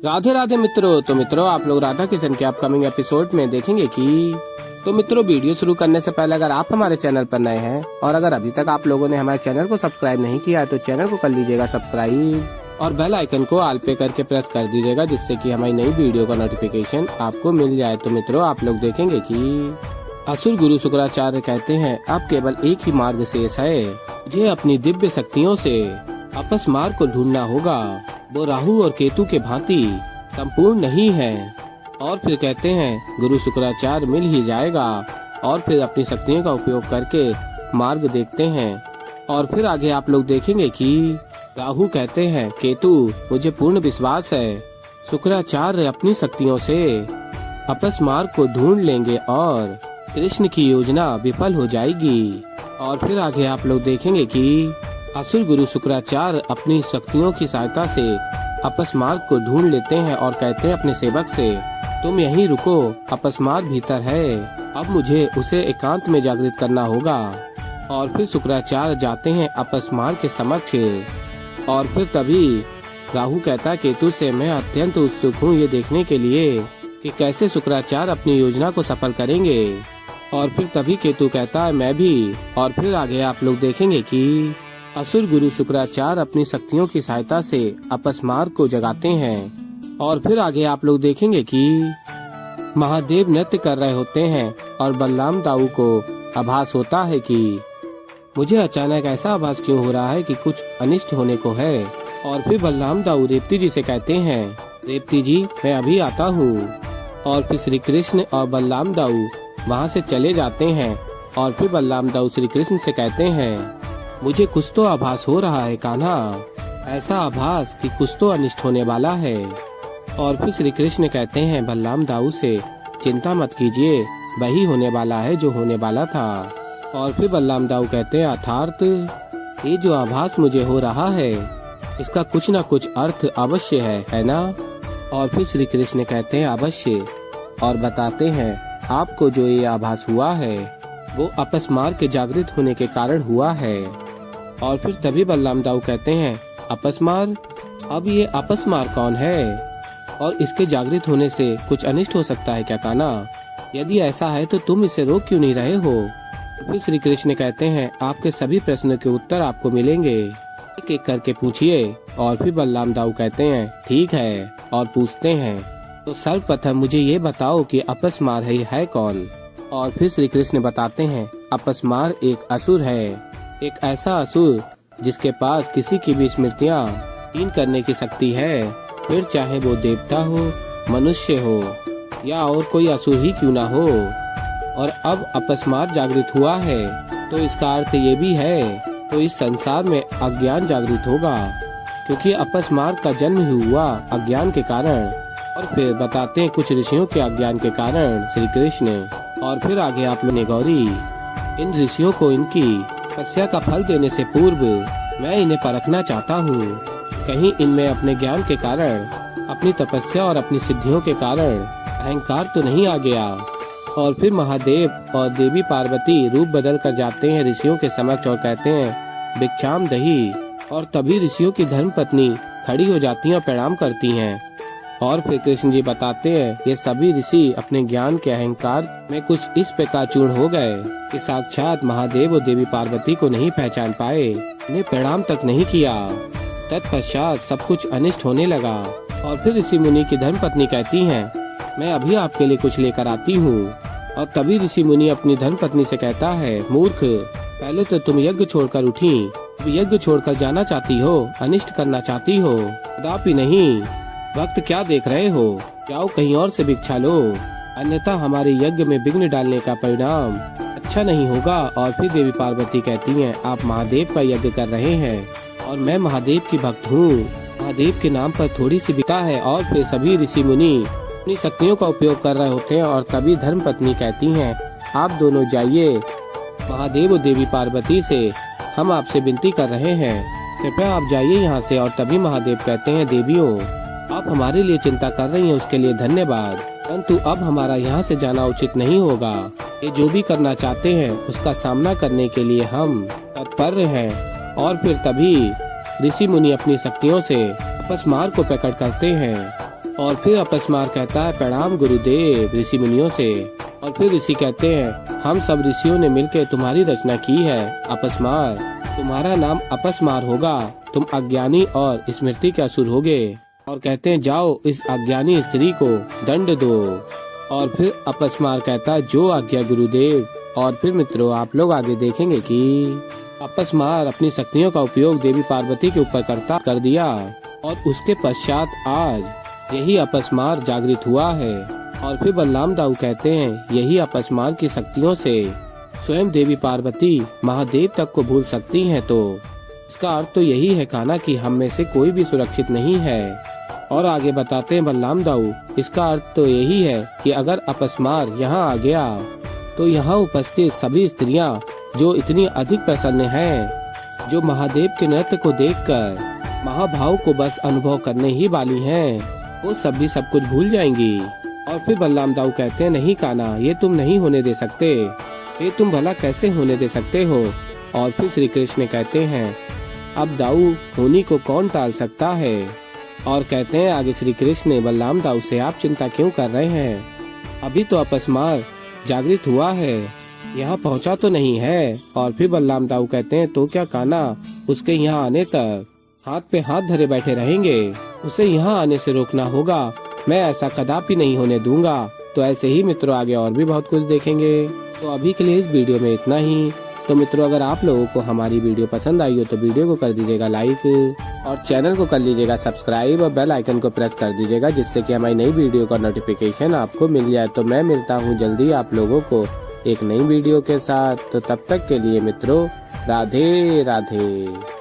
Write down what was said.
राधे राधे मित्रों। तो मित्रों, आप लोग राधा किशन के अपकमिंग एपिसोड में देखेंगे कि तो मित्रों, वीडियो शुरू करने से पहले अगर आप हमारे चैनल पर नए हैं और अगर अभी तक आप लोगों ने हमारे चैनल को सब्सक्राइब नहीं किया है तो चैनल को कर लीजिएगा सब्सक्राइब और बेल आइकन को ऑल पे करके प्रेस कर दीजिएगा, जिससे कि हमारी नई वीडियो का नोटिफिकेशन आपको मिल जाए। तो मित्रों, आप लोग देखेंगे कि असुर गुरु शुक्राचार्य कहते हैं, अब केवल एक ही मार्ग शेष है, मुझे अपनी दिव्य शक्तियों से अपस मार्ग को ढूंढना होगा। वो राहु और केतु के भांति संपूर्ण नहीं है। और फिर कहते हैं गुरु शुक्राचार्य मिल ही जाएगा। और फिर अपनी शक्तियों का उपयोग करके मार्ग देखते हैं। और फिर आगे आप लोग देखेंगे कि राहु कहते हैं, केतु मुझे पूर्ण विश्वास है, शुक्राचार्य अपनी शक्तियों से अपस मार्ग को ढूंढ लेंगे और कृष्ण की योजना विफल हो जाएगी। और फिर आगे आप लोग देखेंगे कि असुर गुरु शुक्राचार्य अपनी शक्तियों की सहायता से अपस मार्ग को ढूंढ लेते हैं और कहते हैं अपने सेवक से, तुम यहीं रुको, अपस मार्ग भीतर है, अब मुझे उसे एकांत में जागृत करना होगा। और फिर शुक्राचार्य जाते हैं अपस मार्ग के समक्ष। और फिर तभी राहु कहता है केतु से, मैं अत्यंत उत्सुक हूँ ये देखने के लिए कि कैसे शुक्राचार्य अपनी योजना को सफल करेंगे। और फिर तभी केतु कहता है, मैं भी। और फिर आगे आप लोग देखेंगे कि असुर गुरु शुक्राचार्य अपनी शक्तियों की सहायता से अपस मार्ग को जगाते हैं। और फिर आगे आप लोग देखेंगे कि महादेव नृत्य कर रहे होते हैं और बलराम दाऊ को आभास होता है कि मुझे अचानक ऐसा आभास क्यों हो रहा है कि कुछ अनिष्ट होने को है। और फिर बलराम दाऊ रेवती जी से कहते हैं, रेवती जी मैं अभी आता हूँ। और फिर श्री कृष्ण और बलराम दाऊ वहाँ से चले जाते हैं। और फिर बलराम दाऊ श्री कृष्ण से कहते हैं, मुझे कुछ तो आभास हो रहा है कान्हा, ऐसा आभास कि कुछ तो अनिष्ट होने वाला है। और फिर श्री कृष्ण कहते हैं बलराम दाऊ से, चिंता मत कीजिए, वही होने वाला है जो होने वाला था। और फिर बलराम दाऊ कहते हैं, अर्थात ये जो आभास मुझे हो रहा है इसका कुछ न कुछ अर्थ अवश्य है ना। और फिर श्री कृष्ण कहते हैं अवश्य, और बताते हैं आपको जो ये आभास हुआ है वो अपस मार्ग के जागृत होने के कारण हुआ है। और फिर तभी बलराम दाऊ कहते हैं, अपस मार्ग, अब ये अपस मार्ग कौन है और इसके जागृत होने से कुछ अनिष्ट हो सकता है क्या कान्हा? यदि ऐसा है तो तुम इसे रोक क्यों नहीं रहे हो? फिर श्री कृष्ण कहते हैं, आपके सभी प्रश्नों के उत्तर आपको मिलेंगे, एक एक करके पूछिए। और फिर बलराम दाऊ कहते हैं ठीक है, और पूछते हैं, तो सर्वप्रथम मुझे ये बताओ कि अपस मार्ग है कौन? और फिर श्री कृष्ण बताते हैं, अपस मार्ग एक असुर है, एक ऐसा असुर जिसके पास किसी की भी स्मृतियाँ हीन करने की शक्ति है, फिर चाहे वो देवता हो, मनुष्य हो या और कोई असुर ही क्यों ना हो। और अब अपस मार्ग जागृत हुआ है तो इसका अर्थ ये भी है तो इस संसार में अज्ञान जागृत होगा, क्योंकि अपस मार्ग का जन्म ही हुआ अज्ञान के कारण। और फिर बताते हैं कुछ ऋषियों के अज्ञान के कारण श्री कृष्ण। और फिर आगे आप लोग ने गौरी, इन ऋषियों को इनकी तपस्या का फल देने से पूर्व मैं इन्हें परखना चाहता हूँ, कहीं इनमें अपने ज्ञान के कारण, अपनी तपस्या और अपनी सिद्धियों के कारण अहंकार तो नहीं आ गया। और फिर महादेव और देवी पार्वती रूप बदल कर जाते हैं ऋषियों के समक्ष और कहते हैं, भिक्षाम दही। और तभी ऋषियों की धर्म पत्नी खड़ी हो जाती हैं और प्रणाम करती हैं। और फिर कृष्ण जी बताते हैं, ये सभी ऋषि अपने ज्ञान के अहंकार में कुछ इस प्रकार चूर्ण हो गए कि साक्षात महादेव और देवी पार्वती को नहीं पहचान पाए, उन्हें प्रणाम तक नहीं किया। तत्पश्चात सब कुछ अनिष्ट होने लगा। और फिर ऋषि मुनि की धर्म पत्नी कहती हैं, मैं अभी आपके लिए कुछ लेकर आती हूँ। और तभी ऋषि मुनि अपनी धर्म पत्नी से कहता है, मूर्ख, पहले तो तुम यज्ञ छोड़कर उठी, यज्ञ छोड़कर जाना चाहती हो, अनिष्ट करना चाहती हो, कदापि नहीं। वक्त क्या देख रहे हो, जाओ कहीं और से भिक्षा लो, अन्यथा हमारे यज्ञ में विघ्न डालने का परिणाम अच्छा नहीं होगा। और फिर देवी पार्वती कहती हैं, आप महादेव का यज्ञ कर रहे हैं और मैं महादेव की भक्त हूँ, महादेव के नाम पर थोड़ी सी बिता है। और फिर सभी ऋषि मुनि अपनी शक्तियों का उपयोग कर रहे होते हैं। और तभी धर्म पत्नी कहती हैं, आप दोनों जाइए, महादेव और देवी पार्वती से हम आपसे विनती कर रहे हैं, कृपया आप जाइए यहाँ से। और तभी महादेव कहते हैं, देवियों, आप हमारे लिए चिंता कर रही हैं उसके लिए धन्यवाद, परंतु अब हमारा यहाँ से जाना उचित नहीं होगा। ये जो भी करना चाहते हैं उसका सामना करने के लिए हम तत्पर हैं। और फिर तभी ऋषि मुनि अपनी शक्तियों से अपस मार्ग को प्रकट करते हैं और फिर अपस्मार कहता है प्रणाम गुरुदेव ऋषि मुनियों से। और फिर ऋषि कहते हैं हम सब ऋषियों ने मिलकर तुम्हारी रचना की है अपस्मार, तुम्हारा नाम अपस्मार होगा, तुम अज्ञानी और स्मृति के असुर होगे। और कहते हैं जाओ इस अज्ञानी स्त्री को दंड दो। और फिर अपस्मार कहता है जो आज्ञा गुरुदेव। और फिर मित्रों आप लोग आगे देखेंगे कि अपस्मार अपनी शक्तियों का उपयोग देवी पार्वती के ऊपर कर दिया और उसके पश्चात आज यही अपस्मार जागृत हुआ है। और फिर बलराम दाऊ कहते हैं यही अपस्मार की शक्तियों से स्वयं देवी पार्वती महादेव तक को भूल सकती हैं, तो इसका अर्थ तो यही है कान्हा कि हम में से कोई भी सुरक्षित नहीं है। और आगे बताते हैं बलराम दाऊ इसका अर्थ तो यही है कि अगर अपस्मार यहाँ आ गया तो यहाँ उपस्थित सभी स्त्रियाँ जो इतनी अधिक प्रसन्न हैं, जो महादेव के नृत्य को देखकर महाभाव को बस अनुभव करने ही वाली हैं, वो सभी सब कुछ भूल जाएंगी। और फिर बलराम दाऊ कहते हैं नहीं कान्हा ये तुम नहीं होने दे सकते, ये तुम भला कैसे होने दे सकते हो। और फिर श्री कृष्ण कहते हैं अब दाऊ होनी को कौन टाल सकता है। और कहते हैं आगे श्री कृष्ण ने बलराम दाऊ से आप चिंता क्यों कर रहे हैं, अभी तो अपस्मार जागृत हुआ है, यहाँ पहुँचा तो नहीं है। और फिर बलराम दाऊ कहते हैं तो क्या कान्हा उसके यहाँ आने तक हाथ पे हाथ धरे बैठे रहेंगे, उसे यहाँ आने से रोकना होगा, मैं ऐसा कदापि नहीं होने दूंगा। तो ऐसे ही मित्रों आगे और भी बहुत कुछ देखेंगे। तो अभी के लिए इस वीडियो में इतना ही। तो मित्रों अगर आप लोगों को हमारी वीडियो पसंद आई हो तो वीडियो को कर दीजिएगा लाइक और चैनल को कर लीजिएगा सब्सक्राइब और बेल आइकन को प्रेस कर दीजिएगा, जिससे कि हमारी नई वीडियो का नोटिफिकेशन आपको मिल जाए। तो मैं मिलता हूँ जल्दी आप लोगों को एक नई वीडियो के साथ। तो तब तक के लिए मित्रों राधे राधे।